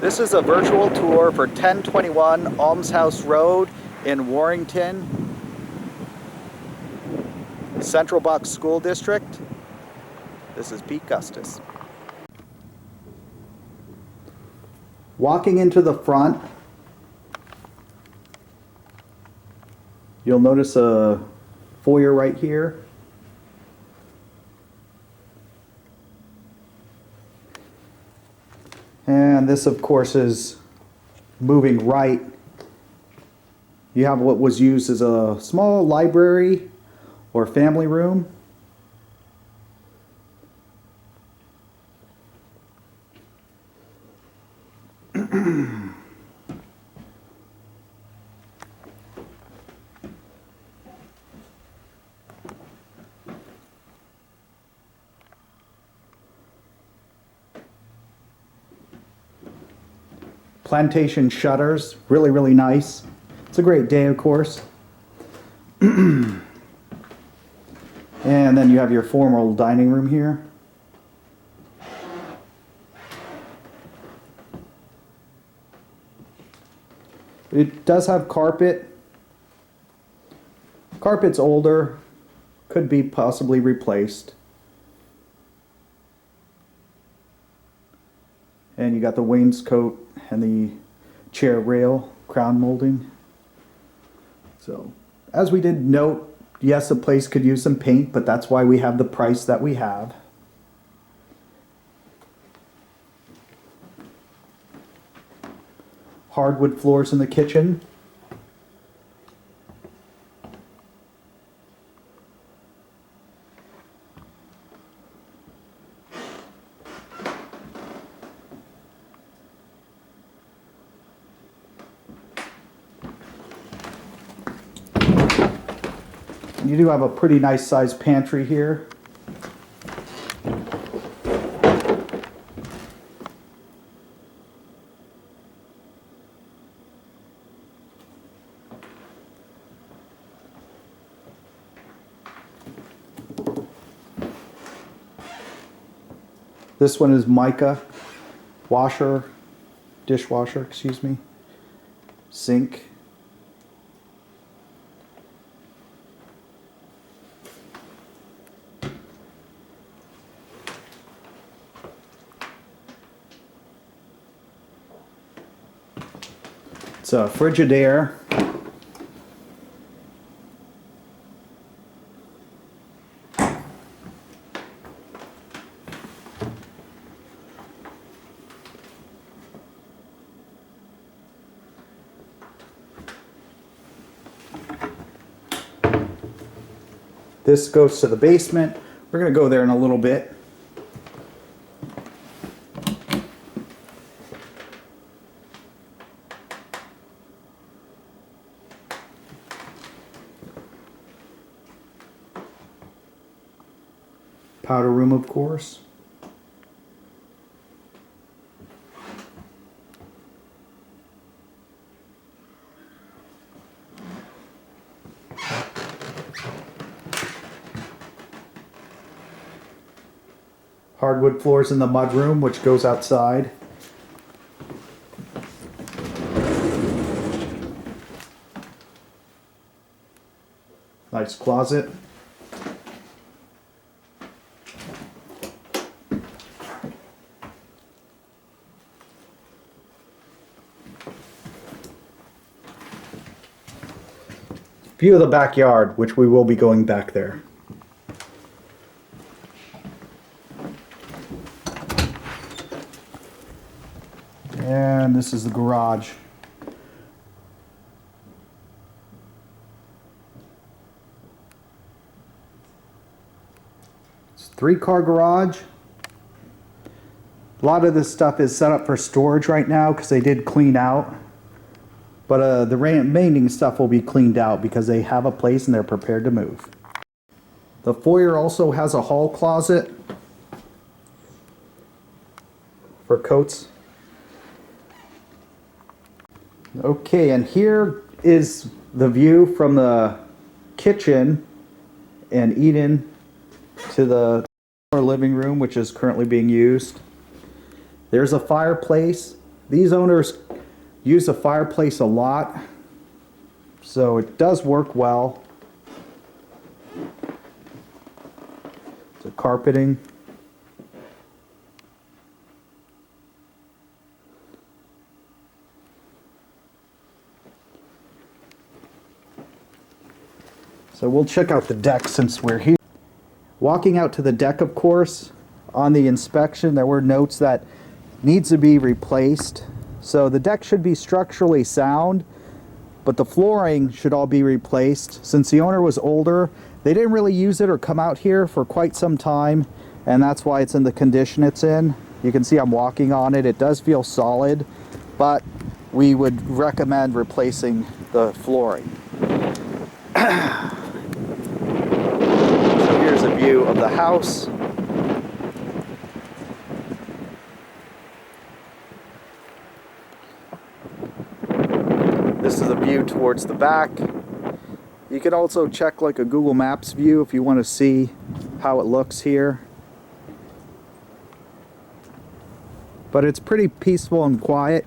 This is a virtual tour for 1021 Almshouse Road in Warrington, Central Bucks School District. This is Pete Gustis. Walking into the front, you'll notice a foyer right here. And this, of course, is moving right. You have what was used as a small library or family room. Plantation shutters, really nice. It's a great day, of course. And then you have your formal dining room here. It does have carpet. Carpet's older, could be possibly replaced. And you got the wainscot and the chair rail crown molding. So, as we did note, yes, the place could use some paint, but that's why we have the price that we have. Hardwood floors in the kitchen. You do have a pretty nice sized pantry here. This one is mica, dishwasher, excuse me, sink. It's a Frigidaire. This goes to the basement. We're going to go there in a little bit. Powder room, of course. Hardwood floors in the mudroom, which goes outside. Nice closet. View of the backyard, which we will be going back there. And this is the garage. It's a 3-car garage. A lot of this stuff is set up for storage right now because they did clean out. But the remaining stuff will be cleaned out because they have a place and they're prepared to move. The foyer also has a hall closet for coats. Okay, and here is the view from the kitchen and eat-in to the living room, which is currently being used. There's a fireplace These owners use the fireplace a lot, so it does work well. The carpeting. So we'll check out the deck since we're here. Walking out to the deck, of course, on the inspection there were notes that needs to be replaced. So the deck should be structurally sound, but the flooring should all be replaced. Since the owner was older, they didn't really use it or come out here for quite some time, and that's why it's in the condition it's in. You can see I'm walking on it. It does feel solid, but we would recommend replacing the flooring. So here's a view of the house. This is a view towards the back. You can also check like a Google Maps view if you want to see how it looks here. But it's pretty peaceful and quiet.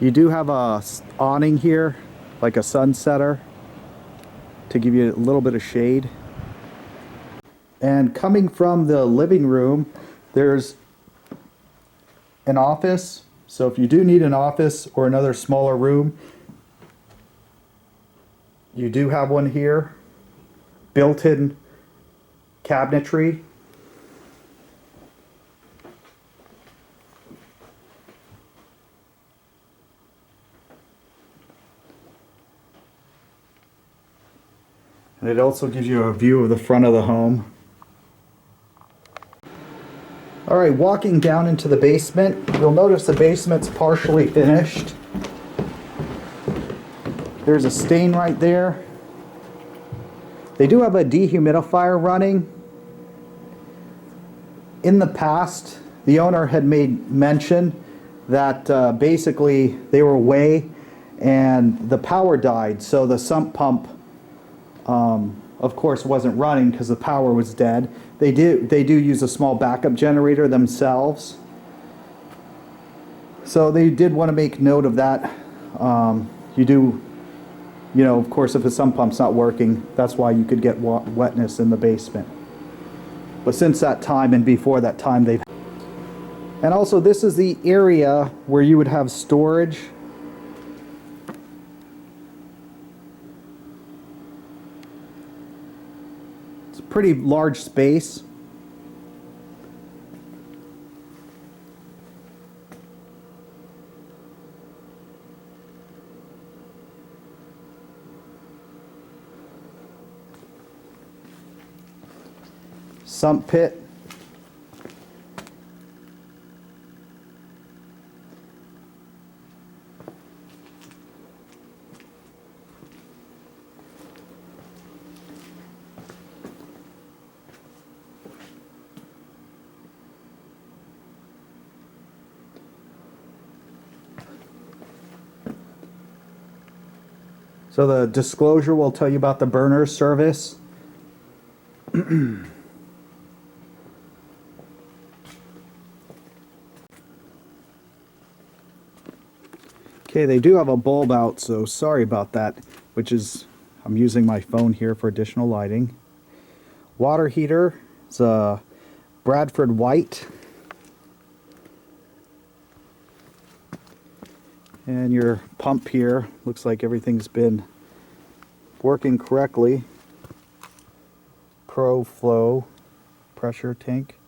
You do have a awning here, like a sunsetter, to give you a little bit of shade. And coming from the living room, there's an office. So if you do need an office or another smaller room, you do have one here. Built-in cabinetry. And it also gives you a view of the front of the home. Alright, walking down into the basement, you'll notice the basement's partially finished. There's a stain right there. They do have a dehumidifier running. In the past, the owner had made mention that basically they were away and the power died, so the sump pump of course wasn't running because the power was dead. They do use a small backup generator themselves, so they did want to make note of that. You know, of course, if a sump pump's not working, that's why you could get wetness in the basement. But since that time and before that time, they've... And also, this is the area where you would have storage. It's a pretty large space. Sump pit. So the disclosure will tell you about the burner service. Okay, they do have a bulb out, so sorry about that, which is, I'm using my phone here for additional lighting. Water heater, it's a Bradford White. And your pump here, looks like everything's been working correctly. Pro Flow pressure tank.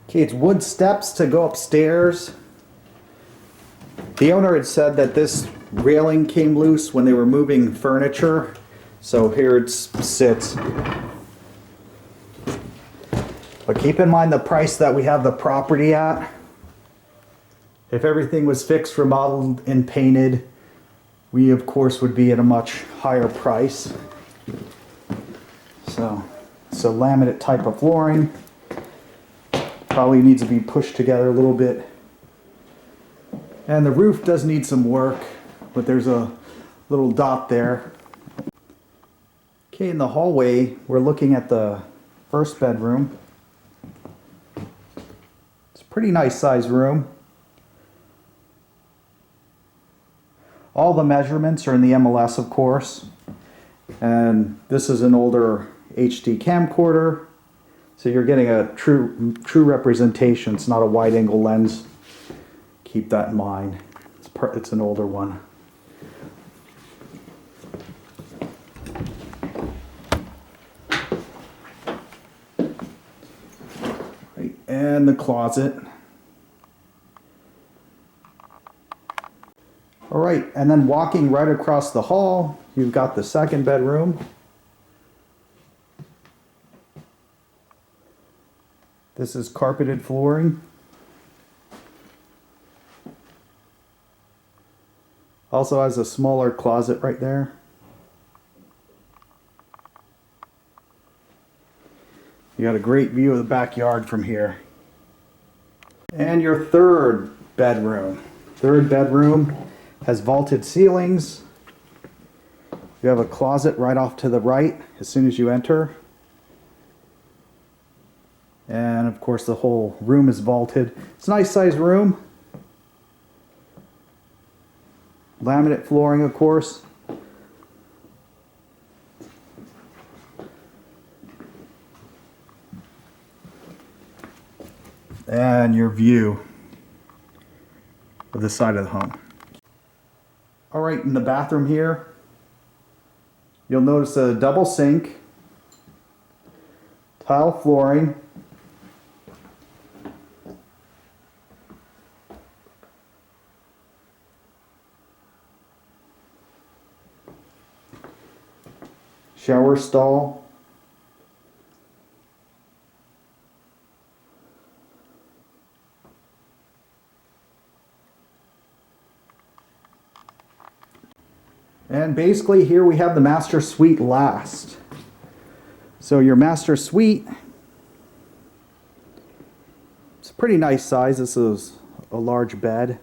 Okay, it's wood steps to go upstairs. The owner had said that this railing came loose when they were moving furniture, so here it sits. But keep in mind the price that we have the property at. If everything was fixed, remodeled, and painted, we of course would be at a much higher price. So it's a laminate type of flooring. Probably needs to be pushed together a little bit And the roof does need some work, but there's a little dot there. Okay, in the hallway, we're looking at the first bedroom. It's a pretty nice sized room. All the measurements are in the MLS, of course. And this is an older HD camcorder. So you're getting a true representation. It's not a wide angle lens. Keep that in mind. It's an older one. Right, and the closet. All right, and then walking right across the hall, you've got the second bedroom. This is carpeted flooring. Also has a smaller closet right there. You got a great view of the backyard from here. And your third bedroom. Third bedroom has vaulted ceilings. You have a closet right off to the right as soon as you enter. And of course the whole room is vaulted. It's a nice sized room. Laminate flooring, of course. And your view of the side of the home. All right, in the bathroom here, you'll notice a double sink, tile flooring, shower stall, and basically here we have the master suite last. So your master suite, it's a pretty nice size. This is a large bed.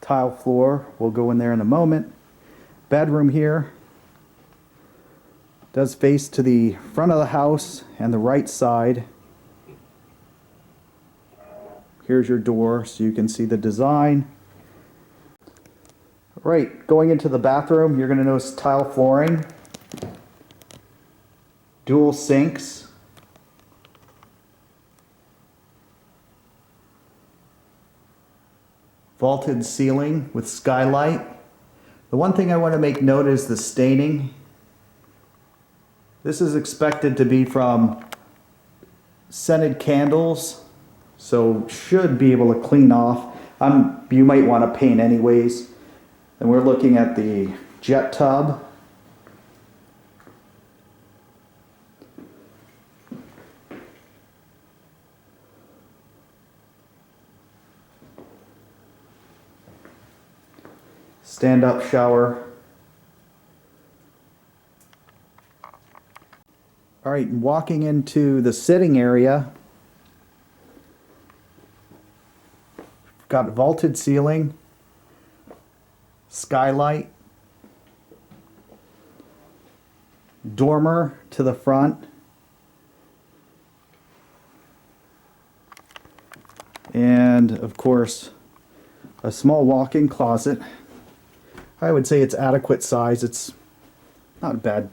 Tile floor, we'll go in there in a moment. Bedroom here does face to the front of the house and the right side. Here's your door so you can see the design. All right, going into the bathroom, you're going to notice tile flooring, dual sinks, vaulted ceiling with skylight. The one thing I want to make note is the staining. This is expected to be from scented candles, so should be able to clean off. You might want to paint anyways. And we're looking at the jet tub. Stand-up shower. All right, walking into the sitting area, got vaulted ceiling, skylight, dormer to the front, and of course a small walk-in closet. I would say it's adequate size. It's not bad.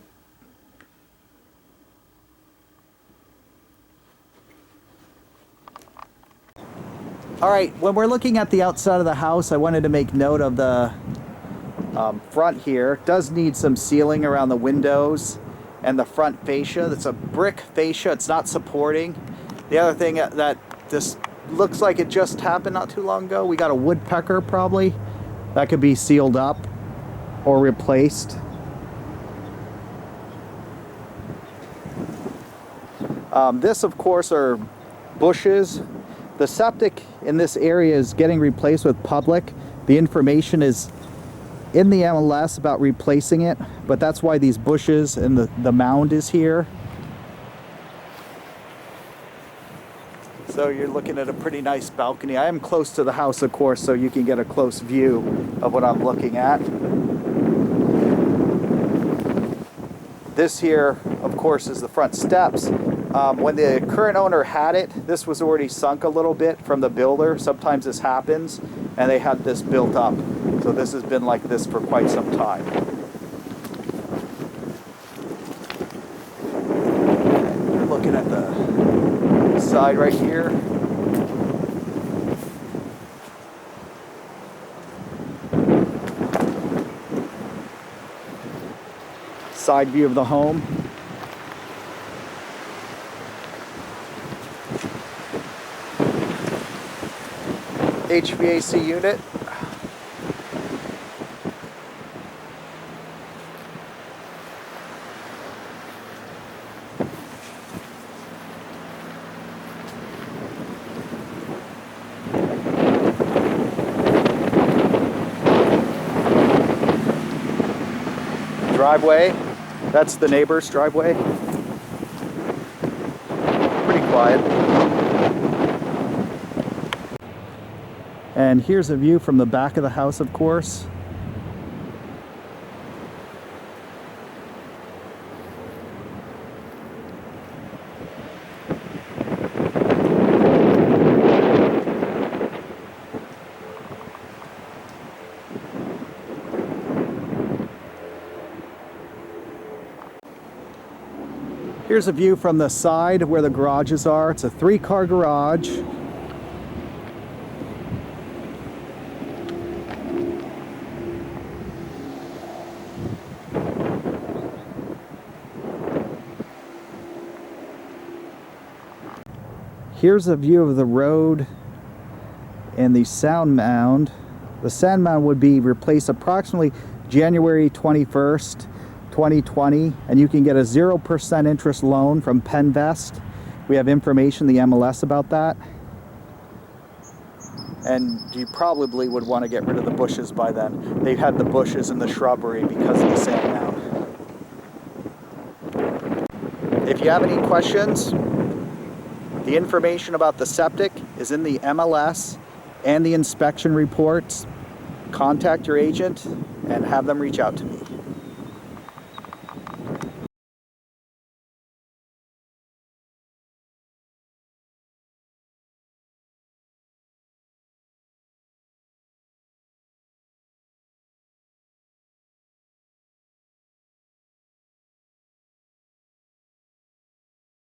All right, when we're looking at the outside of the house, I wanted to make note of the front here. It does need some sealing around the windows and the front fascia. That's a brick fascia. It's not supporting. The other thing that this looks like it just happened not too long ago, we got a woodpecker probably. That could be sealed up or replaced. This, of course, are bushes. The septic in this area is getting replaced with public. The information is in the MLS about replacing it, but that's why these bushes and the mound is here. So you're looking at a pretty nice balcony. I am close to the house, of course, so you can get a close view of what I'm looking at. This here, of course, is the front steps. When the current owner had it, this was already sunk a little bit from the builder. Sometimes this happens, and they had this built up. So this has been like this for quite some time. You're looking at the side right here. Side view of the home. HVAC unit. Driveway. That's the neighbor's driveway. Pretty quiet. And here's a view from the back of the house, of course. Here's a view from the side where the garages are. It's a 3-car garage. Here's a view of the road and the sound mound. The sound mound would be replaced approximately January 21st, 2020, and you can get a 0% interest loan from Penvest. We have information, the MLS, about that. And you probably would want to get rid of the bushes by then. They've had the bushes and the shrubbery because of the sand mound. If you have any questions, the information about the septic is in the MLS and the inspection reports. Contact your agent and have them reach out to me.